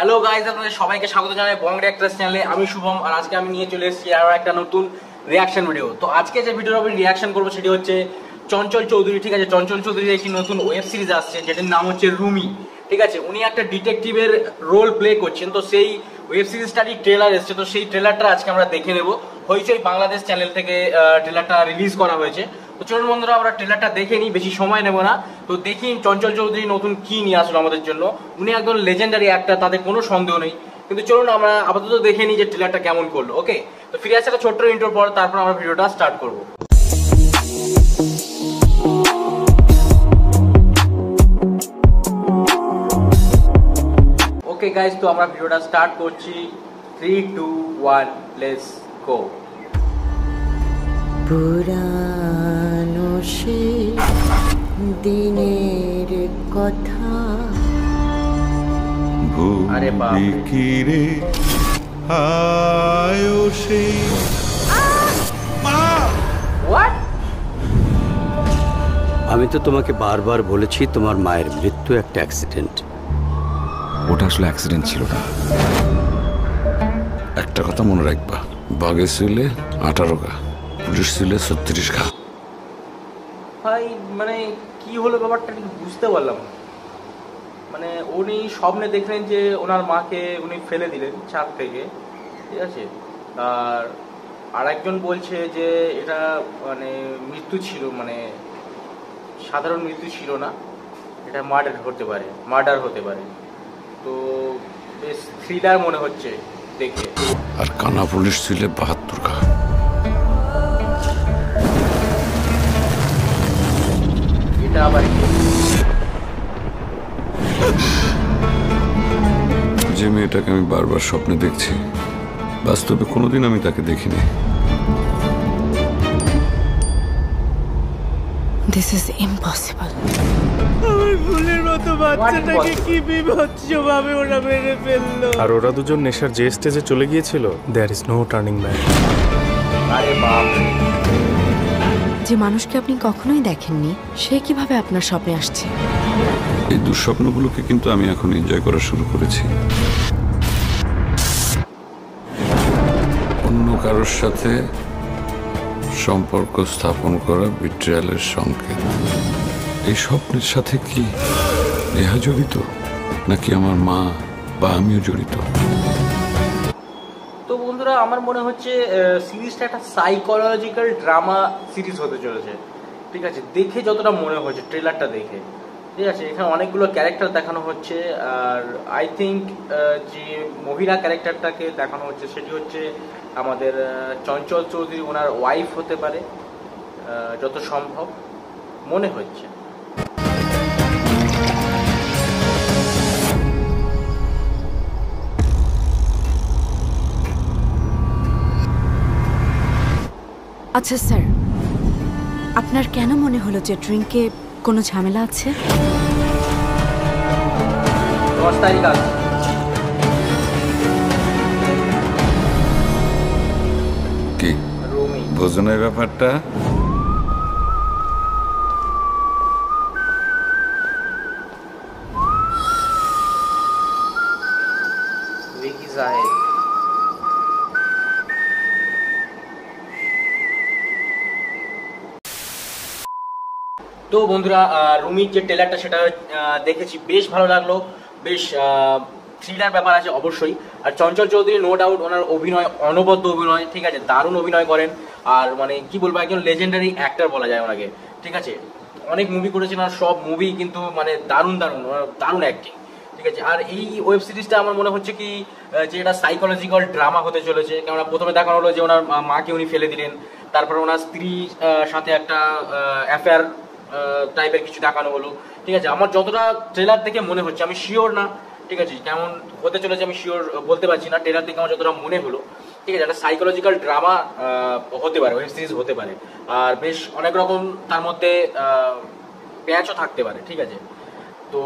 Hello guys, আপনাদের সবাইকে স্বাগত জানাই বং রিঅ্যাক্টরস চ্যানেলে। আমি শুভম, আর আজকে আমি নিয়ে চলে এসেছি আরো একটা নতুন রিঅ্যাকশন ভিডিও। তো আজকে যে ভিডিওটা আমি রিঅ্যাকশন করবো সেটি হচ্ছে চঞ্চল চৌধুরী। ঠিক আছে, চঞ্চল চৌধুরীর একটি নতুন ওয়েব সিরিজ আসছে যেটির নাম হচ্ছে রুমি। ঠিক আছে, উনি একটা ডিটেকটিভের রোল প্লে করছেন। তো সেই ওয়েব সিরিজটারই ট্রেলার এসছে, তো সেই ট্রেলারটা আজকে আমরা দেখে নেবো। হইচই বাংলাদেশ চ্যানেল থেকে ট্রেলারটা রিলিজ করা হয়েছে। তো চলুন বন্ধুরা, আমরা ট্রেলারটা দেখে নিই, বেশি সময় নেব না। তো দেখি চঞ্চল চৌধুরী নতুন কি নিয়ে আসলো আমাদের জন্য। উনি একজন লেজেন্ডারি অ্যাক্টর, তাতে কোনো সন্দেহ নেই। কিন্তু চলুন আমরা আপাতত দেখে নিই যে ট্রেলারটা কেমন করলো। ওকে, তো ফিরে আসছে একটা ছোট্ট ইন্ট্রোর পর, তারপর আমরা ভিডিওটা স্টার্ট করবো। ওকে গাইস, তো আমরা ভিডিওটা স্টার্ট করছি। 3, 2, 1, লেটস গো। পুরানো সে দিনের কথা আরে বাপ রে আয়ো সে হোয়াট? আমি তো তোমাকে বারবার বলেছি তোমার মায়ের মৃত্যু একটা অ্যাক্সিডেন্ট। ওটা আসলে অ্যাক্সিডেন্ট ছিল না। একটা কথা মনে রাখবা, বাঘে ছিলে 18 গা, পুলিশ ছিলে 36 গা। ভাই মানে কি হলো ব্যাপারটা ঠিক বুঝতে পারলাম না। মানে উনি স্বপ্নে দেখলেন যে ওনার মাকে উনি ফেলে দিলেন ছাদ থেকে, ঠিক আছে। আর আরেকজন বলছে যে এটা মানে মৃত্যু ছিল, মানে সাধারণ মৃত্যু ছিল না, এটা মার্ডার হতে পারে। তো বেশ থ্রিলার মনে হচ্ছে দেখে। আর কানা পুলিশ ছিলে 72 গা। এটা আবার কি? যে মেয়েটাকে আমি বারবার স্বপ্নে দেখছি, বাস্তবে কোনোদিন আমি তাকে দেখিনি। This is impossible. আমার ফুলের মতো বাচ্চাটাকে কি বিভৎসভাবে ওরা মেরে ফেললো। আর ওরা দুজন নেশার যে স্টেজে চলে গিয়েছিল, there is no turning back. আরে বাপ রে। যে মানুষকে আপনি কখনোই দেখেননি, সে কিভাবে আপনার স্বপ্নে আসছে? এই দুঃস্বপ্নগুলোকে কিন্তু আমি এখন এনজয় করা শুরু করেছি। অন্য কারোর সাথে সম্পর্ক স্থাপন করা বিট্রিয়ালের সংকেত। এই স্বপ্নের সাথে কি নেহা জড়িত, নাকি আমার মা বা আমিও জড়িত? তো বন্ধুরা, আমার মনে হচ্ছে সিরিজটা একটা সাইকোলজিক্যাল ড্রামা সিরিজ হতে চলেছে। ঠিক আছে, দেখে যতটা মনে হচ্ছে ট্রেলারটা দেখে, ঠিক আছে। এখানে অনেকগুলো ক্যারেক্টার দেখানো হচ্ছে। আর আই থিঙ্ক যে মহিলা ক্যারেক্টারটাকে দেখানো হচ্ছে সেটি হচ্ছে আমাদের চঞ্চল চৌধুরী, ওনার ওয়াইফ হতে পারে, যত সম্ভব মনে হচ্ছে। আচ্ছা স্যার, আপনার কেন মনে হলো যে ড্রিঙ্কে কোনো ঝামেলা আছে? 10 তারিখ আছে। কি রুমি ভোজনের ব্যাপারটা? ভিকি সাহেব। তো বন্ধুরা, রুমির যে ট্রেলারটা সেটা দেখেছি, বেশ ভালো লাগলো। বেশ থ্রিলার ব্যাপার আছে অবশ্যই। আর চঞ্চল চৌধুরী নো ডাউট, ওনার অভিনয় অনবদ্য অভিনয়, ঠিক আছে, দারুণ অভিনয় করেন। আর মানে কি বলবো, একজন লেজেন্ডারি অ্যাক্টর বলা যায় ওনাকে, ঠিক আছে। অনেক মুভি করেছেন, আর সব মুভি কিন্তু মানে দারুণ অ্যাক্টিং, ঠিক আছে। আর এই ওয়েব সিরিজটা আমার মনে হচ্ছে কি যে এটা সাইকোলজিক্যাল ড্রামা হতে চলেছে। কেননা প্রথমে দেখানো হলো যে ওনার মাকে উনি ফেলে দিলেন, তারপরে ওনার স্ত্রীর সাথে একটা অ্যাফেয়ার টাইপের কিছু দেখানো হলো, ঠিক আছে। আমার যতটা ট্রেলার দেখে মনে হচ্ছে, আমি শিওর না, ঠিক আছে, কেমন হতে চলেছে আমি শিওর বলতে পারছি না। ট্রেলার দেখে আমার যতটা মনে হলো, ঠিক আছে, একটা সাইকোলজিক্যাল ড্রামা হতে পারে, ওয়েব সিরিজ হতে পারে। আর বেশ অনেক রকম তার মধ্যে প্যাচও থাকতে পারে, ঠিক আছে। তো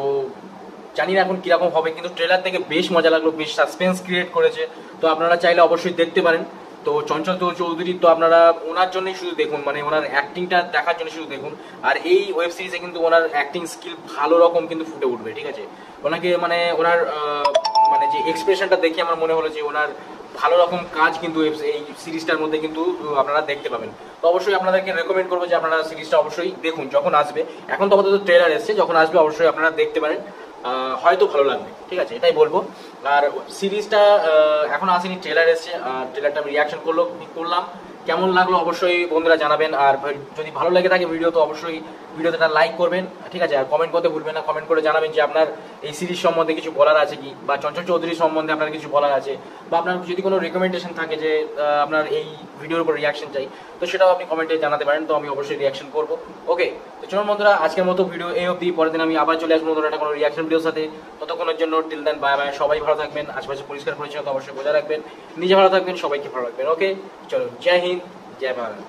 জানি না এখন কিরকম হবে, কিন্তু ট্রেলার দেখে বেশ মজা লাগলো, বেশ সাসপেন্স ক্রিয়েট করেছে। তো আপনারা চাইলে অবশ্যই দেখতে পারেন। তো চঞ্চল চৌধুরী তো আপনারা ওনার জন্যই শুধু দেখুন, মানে ওনার অ্যাক্টিংটা দেখার জন্য শুধু দেখুন। আর এই ওয়েব সিরিজে কিন্তু ওনার অ্যাক্টিং স্কিল ভালো রকম কিন্তু ফুটে উঠবে, ঠিক আছে। ওনাকে মানে ওনার মানে যে এক্সপ্রেশনটা দেখে আমার মনে হলো যে ওনার ভালো রকম কাজ কিন্তু এই সিরিজটার মধ্যে কিন্তু আপনারা দেখতে পাবেন। তো অবশ্যই আপনাদেরকে রেকমেন্ড করবো যে আপনারা সিরিজটা অবশ্যই দেখুন যখন আসবে। এখন তো আপাতত ট্রেলার এসছে, যখন আসবে অবশ্যই আপনারা দেখতে পারেন, হয়তো ভালো লাগবে, ঠিক আছে, এটাই বলবো। আর সিরিজটা এখন আসেনি, ট্রেলার এসছে, আর ট্রেলারটা আমি রিয়াকশন করলাম, কেমন লাগলো অবশ্যই বন্ধুরা জানাবেন। আর যদি ভালো লেগে থাকে ভিডিও তো অবশ্যই ভিডিওতে একটা লাইক করবেন, ঠিক আছে, আর কমেন্ট করতে ভুলবেন না। কমেন্ট করে জানাবেন যে আপনার এই সিরিজ সম্বন্ধে কিছু বলার আছে কি, বা চঞ্চল চৌধুরী সম্বন্ধে আপনার কিছু বলার আছে, বা আপনার যদি কোনো রেকমেন্ডেশন থাকে যে আপনার এই ভিডিওর উপর রিয়াকশন চাই, তো সেটাও আপনি কমেন্টে জানাতে পারেন, তো আমি অবশ্যই রিয়াকশন করবো। ওকে, তো চলুন বন্ধুরা, আজকের মতো ভিডিও এই অবধি। পরের দিন আমি আবার চলে আসবো নতুন একটা কোনো রিয়াকশন ভিডিওর সাথে। ততক্ষণের জন্য টিল দেন, বাই বাই। সবাই ভালো থাকবেন, আশেপাশে পরিষ্কার পরিচ্ছন্নতা অবশ্যই বজায় রাখবেন, নিজে ভালো থাকবেন, সবাইকে ভালো রাখবেন। ওকে, চলুন, জয় হিন্দ, জয় ভারত।